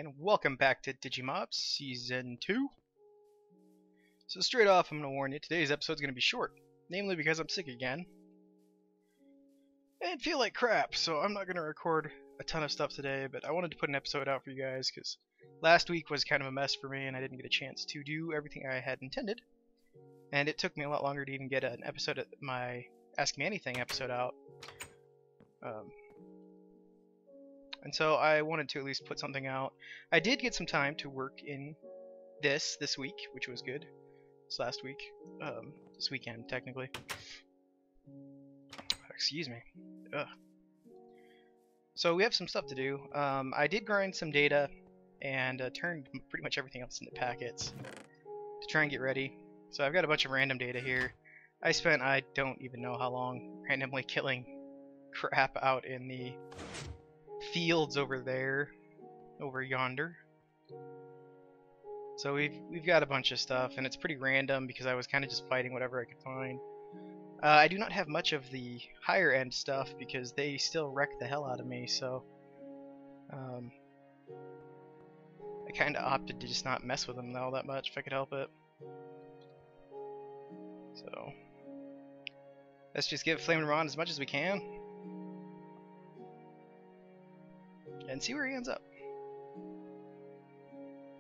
and welcome back to Digimobs Season 2. So straight off, I'm going to warn you, today's episode's going to be short, namely because I'm sick again and feel like crap, so I'm not going to record a ton of stuff today, but I wanted to put an episode out for you guys because last week was kind of a mess for me and I didn't get a chance to do everything I had intended, and it took me a lot longer to even get an episode of my Ask Me Anything episode out. And so I wanted to at least put something out. I did get some time to work in this week, which was good. This last week. This weekend, technically. Excuse me. Ugh. So we have some stuff to do. I did grind some data and turned pretty much everything else into packets to try and get ready. So I've got a bunch of random data here. I spent, I don't even know how long, randomly killing crap out in the fields over there, over yonder. So we've got a bunch of stuff, and it's pretty random because I was kind of just fighting whatever I could find. I do not have much of the higher end stuff because they still wreck the hell out of me, so I kind of opted to just not mess with them all that much if I could help it. So let's just give Flame and Ron as much as we can and see where he ends up.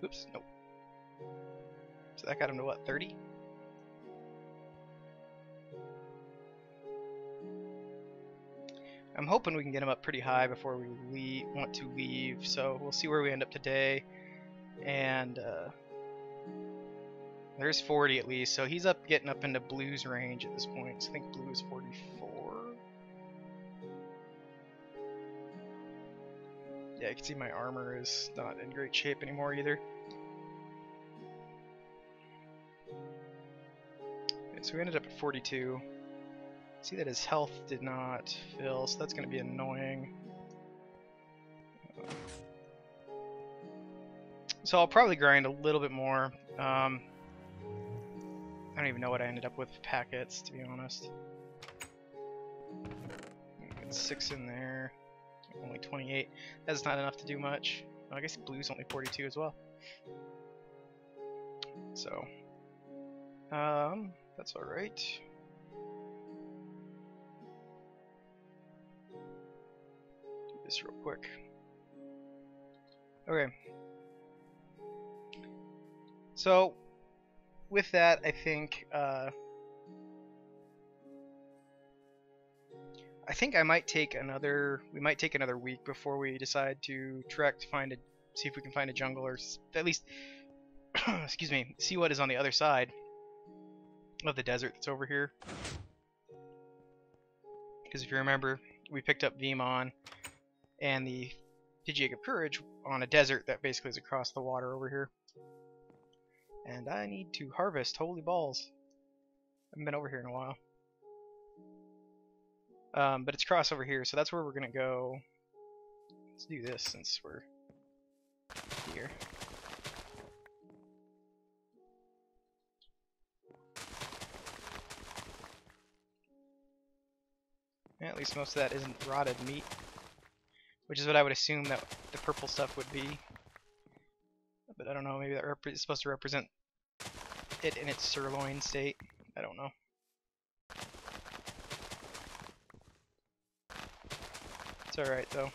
Oops, nope. So that got him to what, 30? I'm hoping we can get him up pretty high before we want to leave, so we'll see where we end up today. And there's 40 at least, so he's getting up into Blue's range at this point. So I think Blue is 44. Yeah, you can see my armor is not in great shape anymore either. Okay, so we ended up at 42. See that his health did not fill, so that's going to be annoying. So I'll probably grind a little bit more. I don't even know what I ended up with packets, to be honest. Got 6 in there. Only 28. That's not enough to do much. Well, I guess Blue's only 42 as well. So, that's alright. Do this real quick. Okay. So, with that, I think I might take another. We might take another week before we decide to trek to see if we can find a jungle, or at least, excuse me, see what is on the other side of the desert that's over here. Because if you remember, we picked up Veemon and the Digi of Courage on a desert that basically is across the water over here. And I need to harvest holy balls. I haven't been over here in a while. But it's across over here, so that's where we're gonna go. Let's do this since we're here. Yeah, at least most of that isn't rotted meat, which is what I would assume that the purple stuff would be. But I don't know, maybe that is supposed to represent it in its sirloin state. I don't know. It's alright though.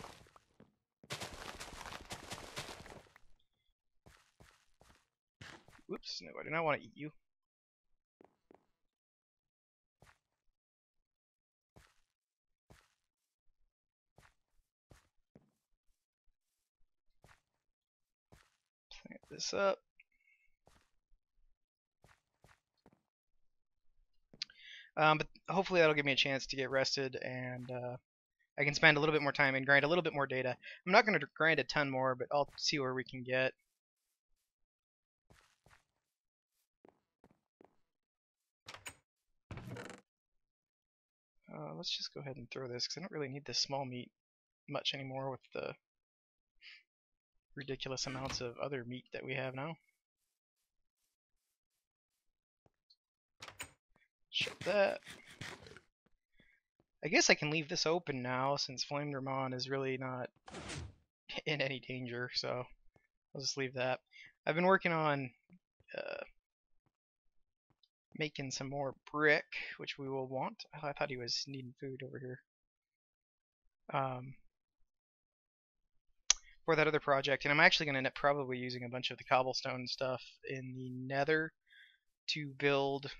Whoops, no, I do not want to eat you. Plant this up. But hopefully that'll give me a chance to get rested and I can spend a little bit more time and grind a little bit more data. I'm not going to grind a ton more, but I'll see where we can get. Let's just go ahead and throw this because I don't really need this small meat much anymore with the ridiculous amounts of other meat that we have now. Shut that. I guess I can leave this open now since Flame Ramon is really not in any danger, so I'll just leave that. I've been working on making some more brick, which we will want. Oh, I thought he was needing food over here. For that other project, and I'm actually going to end up probably using a bunch of the cobblestone stuff in the nether to build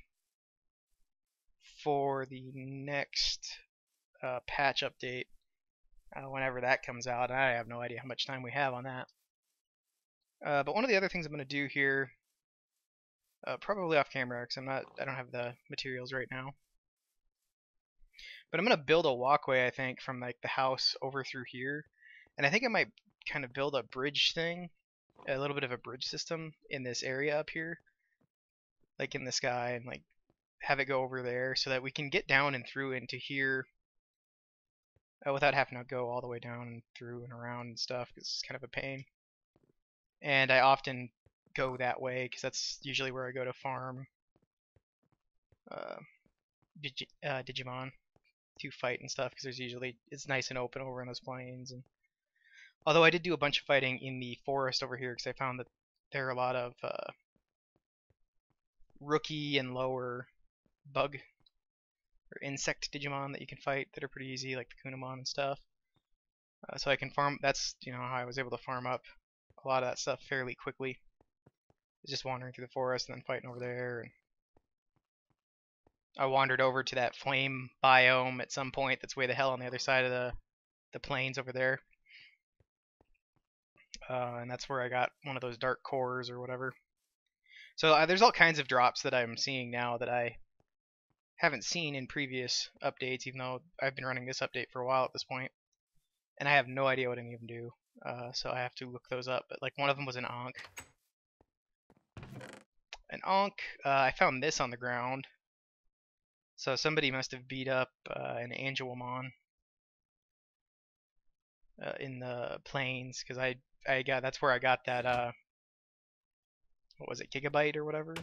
for the next patch update, whenever that comes out. I have no idea how much time we have on that. But one of the other things I'm going to do here, probably off camera because I don't have the materials right now, but I'm going to build a walkway, I think, from like the house over through here, and I think I might kind of build a bridge thing, a little bit of a bridge system in this area up here, like in the sky, and like have it go over there so that we can get down and through into here without having to go all the way down and through and around and stuff, because it's kind of a pain. And I often go that way because that's usually where I go to farm Digimon to fight and stuff, because it's nice and open over in those plains. And although I did do a bunch of fighting in the forest over here because I found that there are a lot of rookie and lower bug or insect Digimon that you can fight that are pretty easy, like the Kunamon and stuff. So I can farm. That's how I was able to farm up a lot of that stuff fairly quickly. Just wandering through the forest and then fighting over there. And I wandered over to that flame biome at some point. That's way the hell on the other side of the plains over there. And that's where I got one of those dark cores or whatever. So there's all kinds of drops that I'm seeing now that I haven't seen in previous updates, even though I've been running this update for a while at this point. And I have no idea what any of them do. So I have to look those up. But like one of them was an Ankh. An Ankh, I found this on the ground. So somebody must have beat up an Angelomon in the plains, because that's where I got that what was it, Gigabyte or whatever?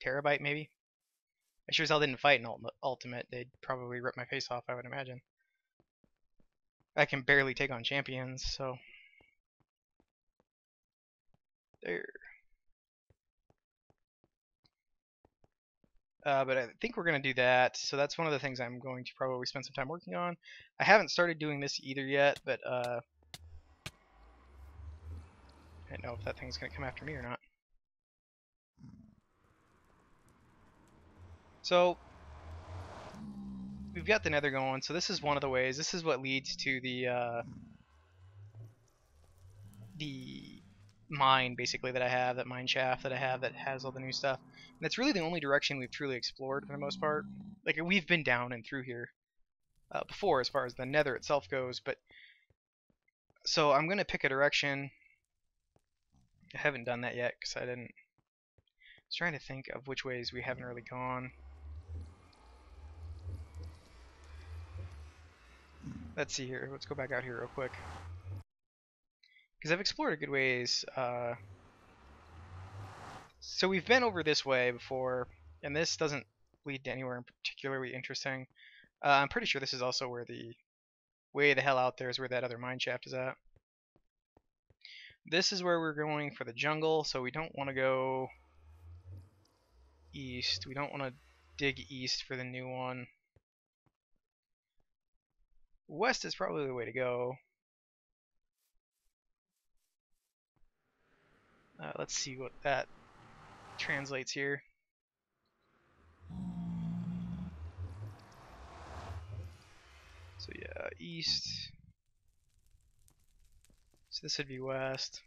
Terabyte maybe? I sure as hell didn't fight in Ultimate. They'd probably rip my face off, I would imagine. I can barely take on champions, so there. But I think we're going to do that. So that's one of the things I'm going to probably spend some time working on. I haven't started doing this either yet, but I don't know if that thing's going to come after me or not. So we've got the nether going. So this is one of the ways. This is what leads to the mine, basically, that I have, that mine shaft that I have that has all the new stuff. And it's really the only direction we've truly explored for the most part. Like, we've been down and through here before as far as the nether itself goes, but so I'm going to pick a direction. I haven't done that yet because I was trying to think of which ways we haven't really gone. Let's see here. Let's go back out here real quick, because I've explored a good ways. So we've been over this way before, and this doesn't lead to anywhere particularly interesting. I'm pretty sure this is also where the way the hell out there is where that other mine shaft is at. This is where we're going for the jungle, so we don't want to go east. We don't want to dig east for the new one. West is probably the way to go. Let's see what that translates here. So yeah, east. So this would be west.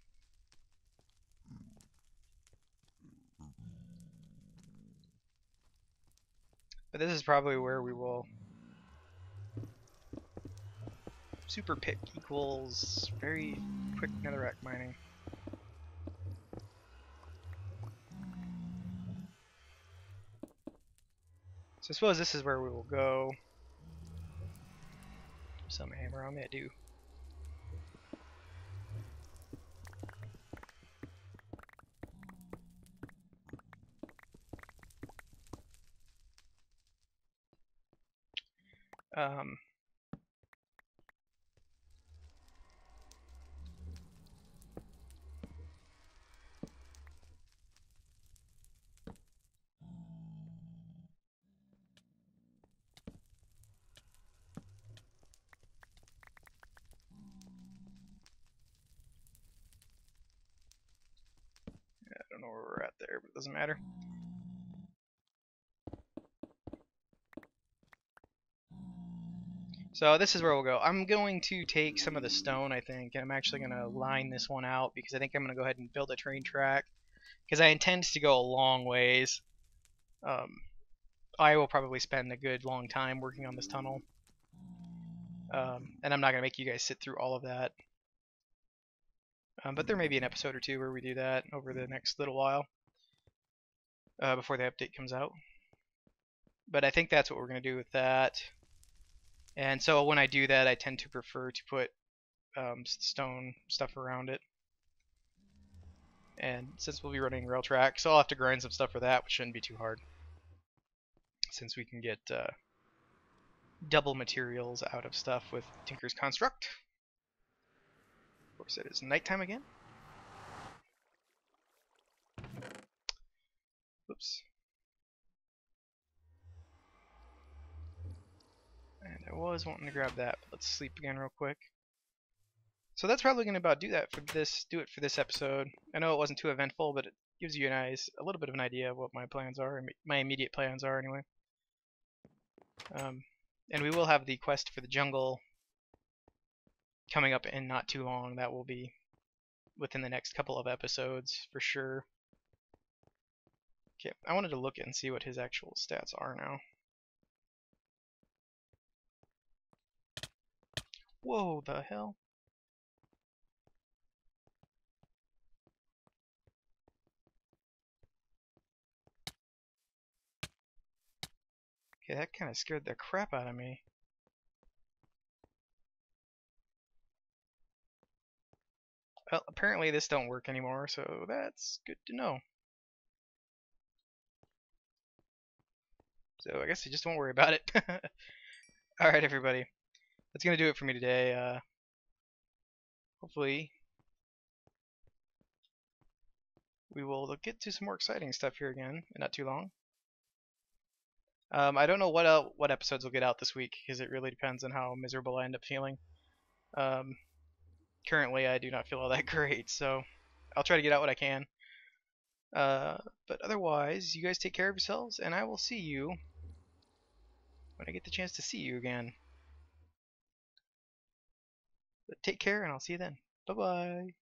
But this is probably where we will super pick equals very quick netherrack mining. So I suppose this is where we will go. Some hammer on me, I do. Um, doesn't matter. So this is where we'll go. I'm going to take some of the stone, I think, and I'm actually going to line this one out because I think I'm going to go ahead and build a train track because I intend to go a long ways. I will probably spend a good long time working on this tunnel, and I'm not going to make you guys sit through all of that. But there may be an episode or two where we do that over the next little while before the update comes out. But I think that's what we're going to do with that. And so when I do that, I tend to prefer to put stone stuff around it. And since we'll be running rail track, so I'll have to grind some stuff for that, which shouldn't be too hard. Since we can get double materials out of stuff with Tinker's Construct. Of course, it is nighttime again. Oops. And I was wanting to grab that, but let's sleep again real quick. So that's probably going to about do it for this episode. I know it wasn't too eventful, but it gives you a little bit of an idea of what my plans are, my immediate plans are anyway. And we will have the quest for the jungle coming up in not too long. That will be within the next couple of episodes for sure. Okay, I wanted to look and see what his actual stats are now. Whoa, the hell? Okay, that kind of scared the crap out of me. Well, apparently this don't work anymore, so that's good to know. So I guess you just won't worry about it. Alright, everybody. That's going to do it for me today. Hopefully we will get to some more exciting stuff here again in not too long. I don't know what episodes will get out this week because it really depends on how miserable I end up feeling. Currently, I do not feel all that great, so I'll try to get out what I can. But otherwise, you guys take care of yourselves, and I will see you when I get the chance to see you again. But take care, and I'll see you then. Bye-bye.